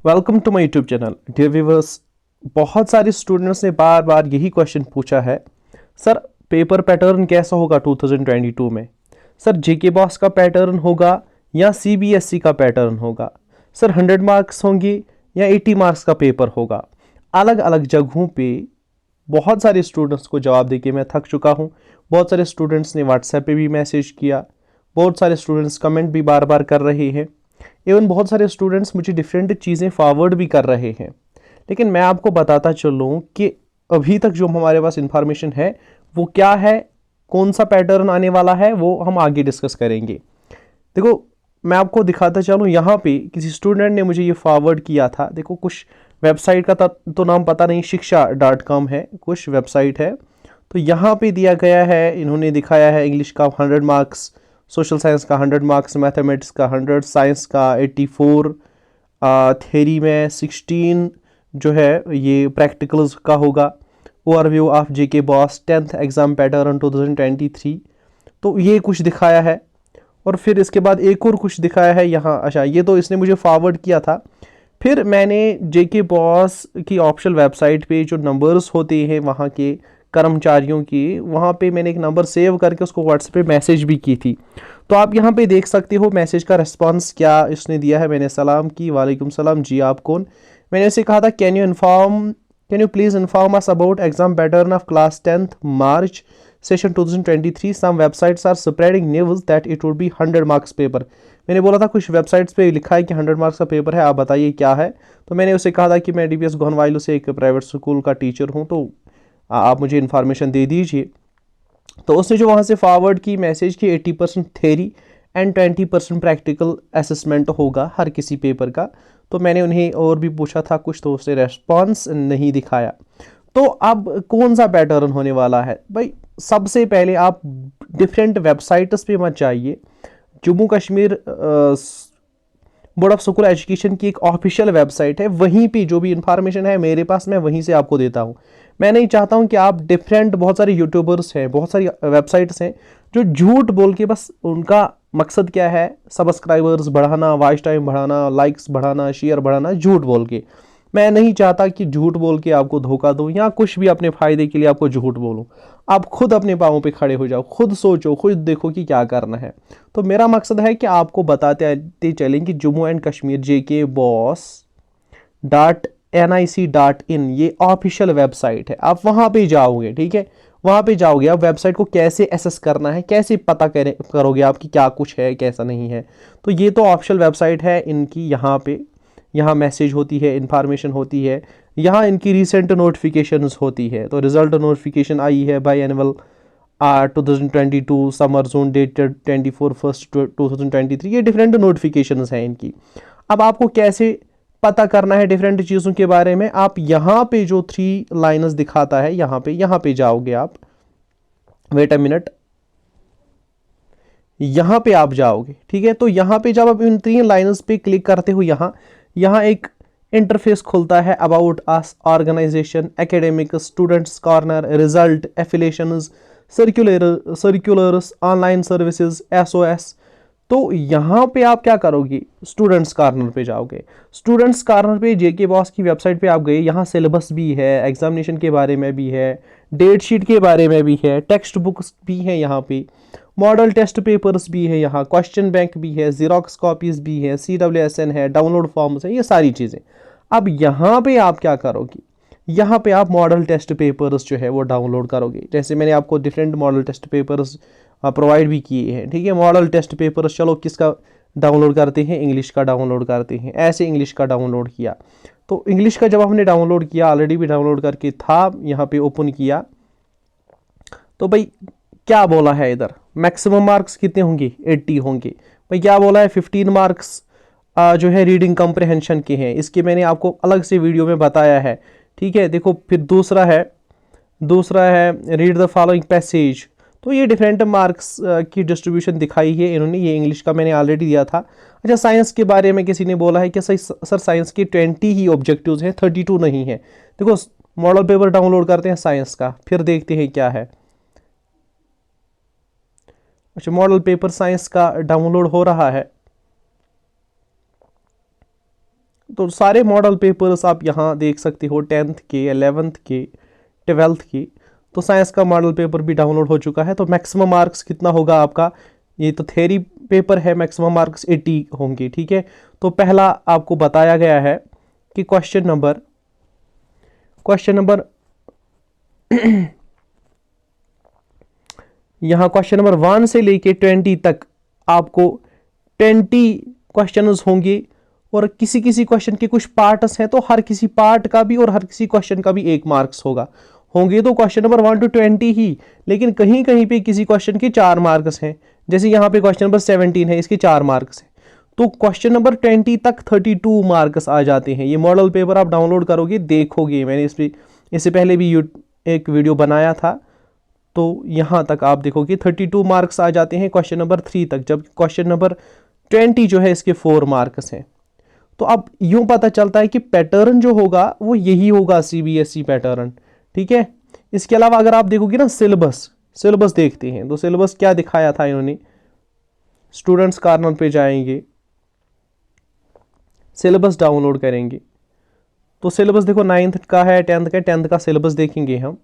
Welcome to my YouTube channel dear viewers. बहुत सारे students ने बार बार यही क्वेश्चन पूछा है, सर पेपर पैटर्न कैसा होगा 2022 में। सर जेके बॉस का पैटर्न होगा या सीबीएसई का पैटर्न होगा। सर 100 मार्क्स होंगे या 80 मार्क्स का पेपर होगा। अलग अलग जगहों पे बहुत सारे स्टूडेंट्स को जवाब देके मैं थक चुका हूँ। बहुत सारे स्टूडेंट्स ने व्हाट्सएप पे भी मैसेज किया, बहुत सारे स्टूडेंट्स कमेंट भी बार बार कर रहे हैं। इवन बहुत सारे स्टूडेंट्स मुझे डिफरेंट चीज़ें फॉरवर्ड भी कर रहे हैं। लेकिन मैं आपको बताता चलूँ कि अभी तक जो हमारे पास इंफॉर्मेशन है वो क्या है, कौन सा पैटर्न आने वाला है, वो हम आगे डिस्कस करेंगे। देखो, मैं आपको दिखाता चलूँ, यहाँ पे किसी स्टूडेंट ने मुझे ये फॉरवर्ड किया था। देखो, कुछ वेबसाइट का तो नाम पता नहीं, शिक्षा.com है, कुछ वेबसाइट है। तो यहाँ पे दिया गया है, इन्होंने दिखाया है इंग्लिश का 100 मार्क्स, सोशल साइंस का 100 मार्क्स, मैथमेटिक्स का 100, साइंस का 84, थ्योरी में 16 जो है ये प्रैक्टिकल्स का होगा। Overview of JK boss 10th exam pattern 2023। तो ये कुछ दिखाया है और फिर इसके बाद एक और कुछ दिखाया है यहाँ। अच्छा, ये तो इसने मुझे फॉरवर्ड किया था। फिर मैंने जेके बॉस की ऑफिशियल वेबसाइट पे जो नंबर्स होते हैं वहाँ के कर्मचारियों की, वहाँ पे मैंने एक नंबर सेव करके उसको व्हाट्सएप पे मैसेज भी की थी। तो आप यहाँ पे देख सकते हो मैसेज का रिस्पांस क्या इसने दिया है। मैंने सलाम की, वालेकुम सलाम, जी आप कौन। मैंने उसे कहा था, can you please inform us about exam pattern of class 10th March session 2023। Some websites are spreading news that it would be 100 marks paper. मैंने बोला था कुछ वेबसाइट्स पे लिखा है कि 100 मार्क्स का पेपर है, आप बताइए क्या है। तो मैंने उसे कहा था कि मैं डीपीएस गोहनवाइलो से एक प्राइवेट स्कूल का टीचर हूँ, तो आप मुझे इन्फॉर्मेशन दे दीजिए। तो उसने जो वहाँ से फॉरवर्ड की मैसेज की 80% थेरी एंड 20% प्रैक्टिकल असेसमेंट होगा हर किसी पेपर का। तो मैंने उन्हें और भी पूछा था कुछ, तो उसने रेस्पॉन्स नहीं दिखाया। तो अब कौन सा पैटर्न होने वाला है भाई। सबसे पहले आप डिफरेंट वेबसाइट्स पे मत जाइए। Jammu Kashmir board of school education की एक ऑफिशियल वेबसाइट है, वहीं पे जो भी इंफॉर्मेशन है मेरे पास, मैं वहीं से आपको देता हूँ। मैं नहीं चाहता हूँ कि आप डिफरेंट, बहुत सारे यूट्यूबर्स हैं, बहुत सारी वेबसाइट्स हैं जो झूठ बोल के, बस उनका मकसद क्या है, सब्सक्राइबर्स बढ़ाना, वॉच टाइम बढ़ाना, लाइक्स बढ़ाना, शेयर बढ़ाना, झूठ बोल के। मैं नहीं चाहता कि झूठ बोल के आपको धोखा दूं या कुछ भी अपने फायदे के लिए आपको झूठ बोलूं। आप खुद अपने पाँवों पे खड़े हो जाओ, खुद सोचो, खुद देखो कि क्या करना है। तो मेरा मकसद है कि आपको बताते चलें कि Jammu and Kashmir JK boss .nic.in ये ऑफिशियल वेबसाइट है। आप वहाँ पे जाओगे, ठीक है, वहाँ पे जाओगे, आप वेबसाइट को कैसे एसेस करना है, कैसे पता करोगे आप कि क्या कुछ है कैसा नहीं है। तो ये तो ऑफिशियल वेबसाइट है इनकी। यहाँ पे, यहाँ मैसेज होती है, इंफॉर्मेशन होती है, यहाँ इनकी रिसेंट नोटिफिकेशंस होती है। तो रिजल्ट नोटिफिकेशन आई है by annual 2022 summer zone dated 24/1/2023। ये डिफरेंट नोटिफिकेशंस हैं इनकी। अब आपको कैसे पता करना है डिफरेंट चीज़ों के बारे में, आप यहाँ पे जो 3 लाइन्स दिखाता है, यहाँ पे जाओगे आप। वेट अ मिनट, यहाँ पे आप जाओगे, ठीक है। तो यहाँ पे जब आप इन 3 लाइन्स पे क्लिक करते हो, यहाँ एक इंटरफेस खुलता है, about us, organisation, academic, students corner, result, affiliations, circulars, online services, SOS. तो यहाँ पे आप क्या करोगे, स्टूडेंट्स कॉर्नर पे जाओगे। स्टूडेंट्स कॉर्नर पे जेके बॉस की वेबसाइट पे आप गए, यहाँ सिलेबस भी है, एग्जामिनेशन के बारे में भी है, डेट शीट के बारे में भी है, टेक्स्ट बुक्स भी है यहाँ पे, मॉडल टेस्ट पेपर्स भी है, यहाँ क्वेश्चन बैंक भी है, जीरोक्स कॉपीज भी है, CWSN है, डाउनलोड फॉर्म्स है, ये सारी चीज़ें। अब यहाँ पे आप क्या करोगे, यहाँ पे आप मॉडल टेस्ट पेपर्स जो है वो डाउनलोड करोगे। जैसे मैंने आपको different model test papers provide भी किए हैं, ठीक है। मॉडल टेस्ट पेपर्स, चलो किसका डाउनलोड करते हैं, इंग्लिश का डाउनलोड करते हैं। ऐसे इंग्लिश का डाउनलोड किया, तो इंग्लिश का जब हमने डाउनलोड किया, ऑलरेडी भी डाउनलोड करके था, यहाँ पे ओपन किया, तो भाई क्या बोला है इधर, मैक्सिमम मार्क्स कितने होंगे, 80 होंगे। भाई क्या बोला है, 15 मार्क्स जो है रीडिंग कॉम्प्रहेंशन के हैं। इसके मैंने आपको अलग से वीडियो में बताया है, ठीक है। देखो, फिर दूसरा है रीड द फॉलोइंग पैसेज। तो ये डिफरेंट मार्क्स की डिस्ट्रीब्यूशन दिखाई है इन्होंने। ये इंग्लिश का मैंने ऑलरेडी दिया था। अच्छा, साइंस के बारे में किसी ने बोला है कि सर साइंस के 20 ही ऑब्जेक्टिव्स हैं, 32 नहीं है। देखो, मॉडल पेपर डाउनलोड करते हैं साइंस का, फिर देखते हैं क्या है। अच्छा, मॉडल पेपर साइंस का डाउनलोड हो रहा है। तो सारे मॉडल पेपर्स आप यहाँ देख सकते हो, 10th के, 11th के, 12th के। तो साइंस का मॉडल पेपर भी डाउनलोड हो चुका है। तो मैक्सिमम मार्क्स कितना होगा आपका, ये तो थ्योरी पेपर है, मैक्सिमम मार्क्स 80 होंगे, ठीक है। तो पहला आपको बताया गया है कि क्वेश्चन नंबर यहाँ क्वेश्चन नंबर 1 से लेके 20 तक आपको 20 क्वेश्चंस होंगे, और किसी किसी क्वेश्चन के कुछ पार्ट्स हैं, तो हर किसी पार्ट का भी और हर किसी क्वेश्चन का भी 1 मार्क्स होंगे तो क्वेश्चन नंबर 1 to 20 ही, लेकिन कहीं कहीं पे किसी क्वेश्चन के 4 मार्क्स हैं। जैसे यहाँ पे क्वेश्चन नंबर 17 है, इसके 4 मार्क्स हैं। तो क्वेश्चन नंबर 20 तक 32 मार्क्स आ जाते हैं। ये मॉडल पेपर आप डाउनलोड करोगे, देखोगे, मैंने इससे पहले भी एक वीडियो बनाया था, तो यहाँ तक आप देखोगे 32 मार्क्स आ जाते हैं क्वेश्चन नंबर 3 तक, जब क्वेश्चन नंबर 20 जो है इसके 4 मार्क्स हैं। तो अब यूं पता चलता है कि पैटर्न जो होगा वो यही होगा, सीबीएसई पैटर्न, ठीक है। इसके अलावा अगर आप देखोगे ना, सिलेबस देखते हैं, तो सिलेबस क्या दिखाया था इन्होंने। स्टूडेंट्स कॉर्नर पे जाएंगे, सिलेबस डाउनलोड करेंगे, तो सिलेबस देखो 9th का है, 10th का सिलेबस देखेंगे हम।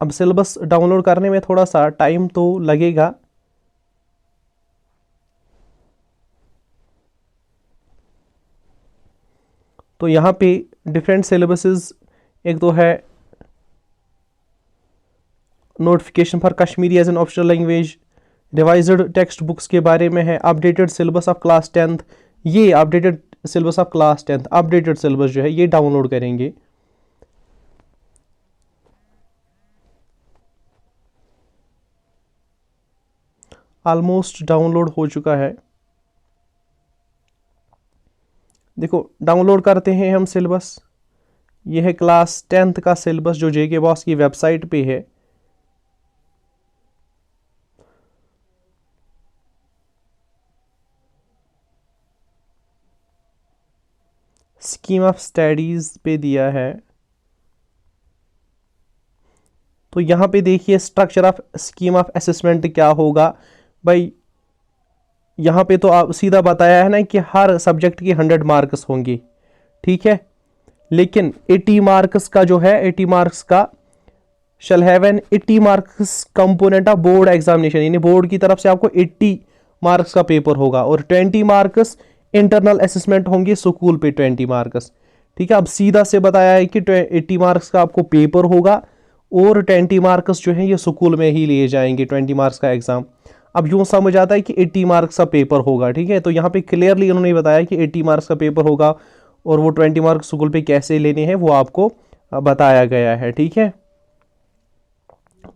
अब सिलेबस डाउनलोड करने में थोड़ा सा टाइम तो लगेगा, तो यहाँ पे डिफरेंट सिलेबसेस, एक तो है notification for Kashmiri as an optional language, revised text books के बारे में है, updated syllabus of class 10th, ये updated syllabus of class 10th, updated syllabus जो है ये डाउनलोड करेंगे। ऑलमोस्ट डाउनलोड हो चुका है। देखो डाउनलोड करते हैं हम सिलेबस, ये है क्लास 10th का सिलेबस जो जेके बॉस की वेबसाइट पे है। स्कीम ऑफ स्टडीज पे दिया है, तो यहाँ पे देखिए structure of scheme of assessment क्या होगा भाई। यहाँ पे तो आप सीधा बताया है ना कि हर सब्जेक्ट की 100 मार्क्स होंगी, ठीक है। लेकिन 80 मार्क्स का जो है, 80 मार्क्स का shall have an 80 marks component of board examination, यानी बोर्ड की तरफ से आपको 80 मार्क्स का पेपर होगा, और 20 मार्क्स इंटरनल असेसमेंट होंगे स्कूल पे 20 मार्क्स, ठीक है। अब सीधा से बताया है कि 80 मार्क्स का आपको पेपर होगा और 20 मार्क्स जो है ये स्कूल में ही लिए जाएंगे, 20 मार्क्स का एग्जाम। अब यूं समझ आता है कि 80 मार्क्स का पेपर होगा, ठीक है। तो यहाँ पे क्लियरली उन्होंने बताया कि 80 मार्क्स का पेपर होगा, और वो 20 मार्क्स स्कूल पे कैसे लेने हैं वो आपको बताया गया है, ठीक है।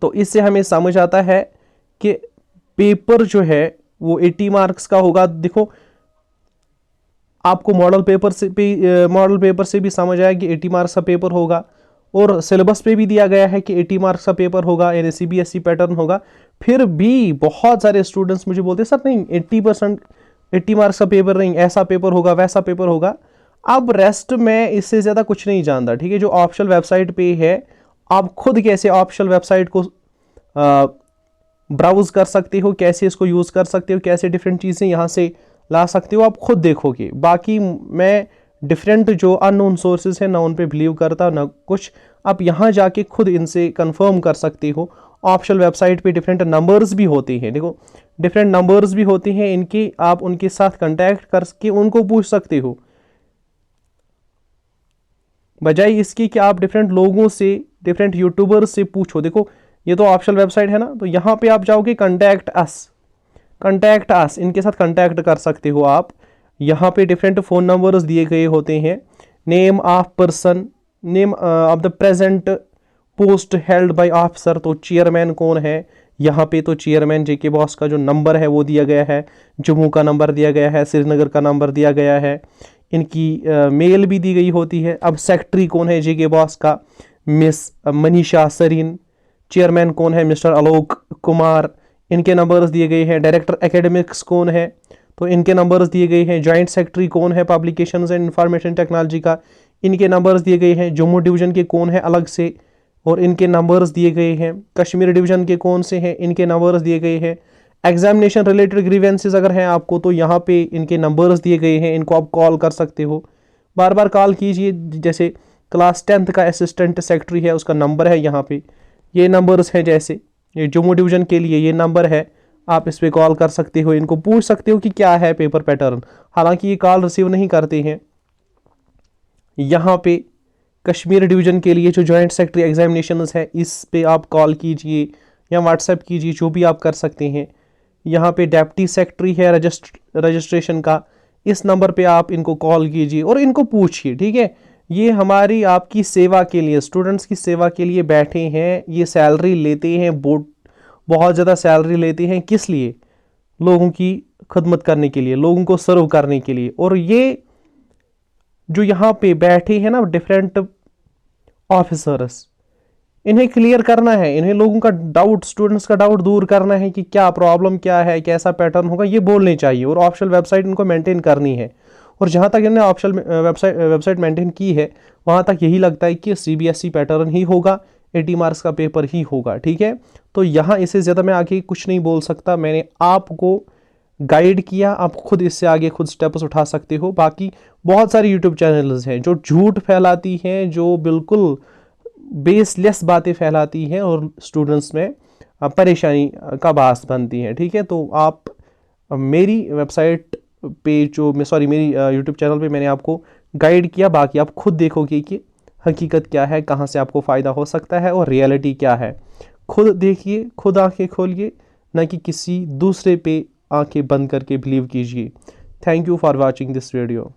तो इससे हमें समझ आता है कि पेपर जो है वो 80 मार्क्स का होगा। देखो आपको मॉडल पेपर से भी समझ आया कि 80 मार्क्स का पेपर होगा, और सिलेबस पे भी दिया गया है कि 80 मार्क्स का पेपर होगा, यानी सीबीएसई पैटर्न होगा। फिर भी बहुत सारे स्टूडेंट्स मुझे बोलते हैं सर नहीं 80 मार्क्स का पेपर नहीं, ऐसा पेपर होगा, वैसा पेपर होगा। अब रेस्ट में इससे ज़्यादा कुछ नहीं जानता, ठीक है। जो ऑफिशियल वेबसाइट पे है, आप खुद कैसे ऑफिशियल वेबसाइट को ब्राउज कर सकते हो, कैसे इसको यूज़ कर सकते हो, कैसे डिफरेंट चीज़ें यहाँ से ला सकते हो, आप खुद देखोगे। बाकी मैं डिफरेंट जो अननोन सोर्सेज हैं ना उन पे बिलीव करता ना कुछ, आप यहाँ जाके खुद इनसे कंफर्म कर सकते हो। ऑफिशियल वेबसाइट पे डिफरेंट नंबर्स भी होते हैं, देखो डिफरेंट नंबर्स भी होते हैं इनके, आप उनके साथ कांटेक्ट करके उनको पूछ सकते हो, बजाय इसकी कि आप डिफरेंट लोगों से, डिफरेंट यूट्यूबर्स से पूछो। देखो ये तो ऑफिशियल वेबसाइट है ना, तो यहाँ पे आप जाओगे कंटैक्ट अस, इनके साथ कंटैक्ट कर सकते हो आप। यहाँ पे डिफरेंट फ़ोन नंबर्स दिए गए होते हैं, name of person, name of the present post held by officer, तो चेयरमैन कौन है यहाँ पे, तो चेयरमैन जेके बॉस का जो नंबर है वो दिया गया है, जम्मू का नंबर दिया गया है, श्रीनगर का नंबर दिया गया है, इनकी मेल भी दी गई होती है। अब सेक्रेटरी कौन है जेके बॉस का, मिस मनीषा सरीन, चेयरमैन कौन है मिस्टर आलोक कुमार, इनके नंबर्स दिए गए हैं। डायरेक्टर एकेडमिक्स कौन है, तो इनके नंबर्स दिए गए हैं। जॉइंट सेक्रेटरी कौन है पब्लिकेशंस एंड इंफॉर्मेशन टेक्नोलॉजी का, इनके नंबर्स दिए गए हैं। जम्मू डिवीज़न के कौन है अलग से, और इनके नंबर्स दिए गए हैं। कश्मीर डिवीज़न के कौन से हैं, इनके नंबर्स दिए गए हैं। एग्जामिनेशन रिलेटेड ग्रीवेंसेस अगर हैं आपको तो यहाँ पे इनके नंबर्स दिए गए हैं, इनको आप कॉल कर सकते हो, बार बार कॉल कीजिए। जैसे क्लास 10th का असिस्टेंट सेक्रेटरी है, उसका नंबर है यहाँ पे, ये नंबर्स हैं। जैसे ये जम्मू डिवीज़न के लिए ये नंबर है, आप इस पर कॉल कर सकते हो, इनको पूछ सकते हो कि क्या है पेपर पैटर्न। हालांकि ये कॉल रिसीव नहीं करते हैं। यहाँ पे कश्मीर डिवीज़न के लिए जो जॉइंट सेक्रेटरी एग्जामिनेशंस है, इस पे आप कॉल कीजिए या व्हाट्सएप कीजिए, जो भी आप कर सकते हैं। यहाँ पे डेप्टी सेक्रेटरी है रजिस्ट्रेशन का, इस नंबर पे आप इनको कॉल कीजिए और इनको पूछिए, ठीक है। ये हमारी आपकी सेवा के लिए, स्टूडेंट्स की सेवा के लिए बैठे हैं। ये सैलरी लेते हैं, बहुत ज़्यादा सैलरी लेते हैं। किस लिए? लोगों की खिदमत करने के लिए, लोगों को सर्व करने के लिए। और ये जो यहाँ पे बैठे हैं ना डिफरेंट ऑफिसर्स, इन्हें क्लियर करना है, इन्हें लोगों का डाउट, स्टूडेंट्स का डाउट दूर करना है कि क्या प्रॉब्लम क्या है, कैसा पैटर्न होगा, ये बोलने चाहिए। और ऑफिशियल वेबसाइट इनको मेंटेन करनी है। और जहाँ तक इन्होंने ऑफिशियल वेबसाइट मेंटेन की है, वहाँ तक यही लगता है कि CBSE पैटर्न ही होगा, 80 मार्क्स का पेपर ही होगा, ठीक है। तो यहाँ इससे ज़्यादा मैं आगे कुछ नहीं बोल सकता। मैंने आपको गाइड किया, आप खुद इससे आगे खुद स्टेप्स उठा सकते हो। बाकी बहुत सारे यूट्यूब चैनल्स हैं जो झूठ फैलाती हैं, जो बिल्कुल बेसलेस बातें फैलाती हैं और स्टूडेंट्स में परेशानी का बास बनती हैं, ठीक है। तो आप मेरी वेबसाइट पे मेरी यूट्यूब चैनल पे मैंने आपको गाइड किया। बाकी आप खुद देखोगे कि हकीकत क्या है, कहाँ से आपको फ़ायदा हो सकता है और रियलिटी क्या है। खुद देखिए, खुद आंखें खोलिए, ना कि किसी दूसरे पे आंखें बंद करके बिलीव कीजिए। Thank you for watching this video.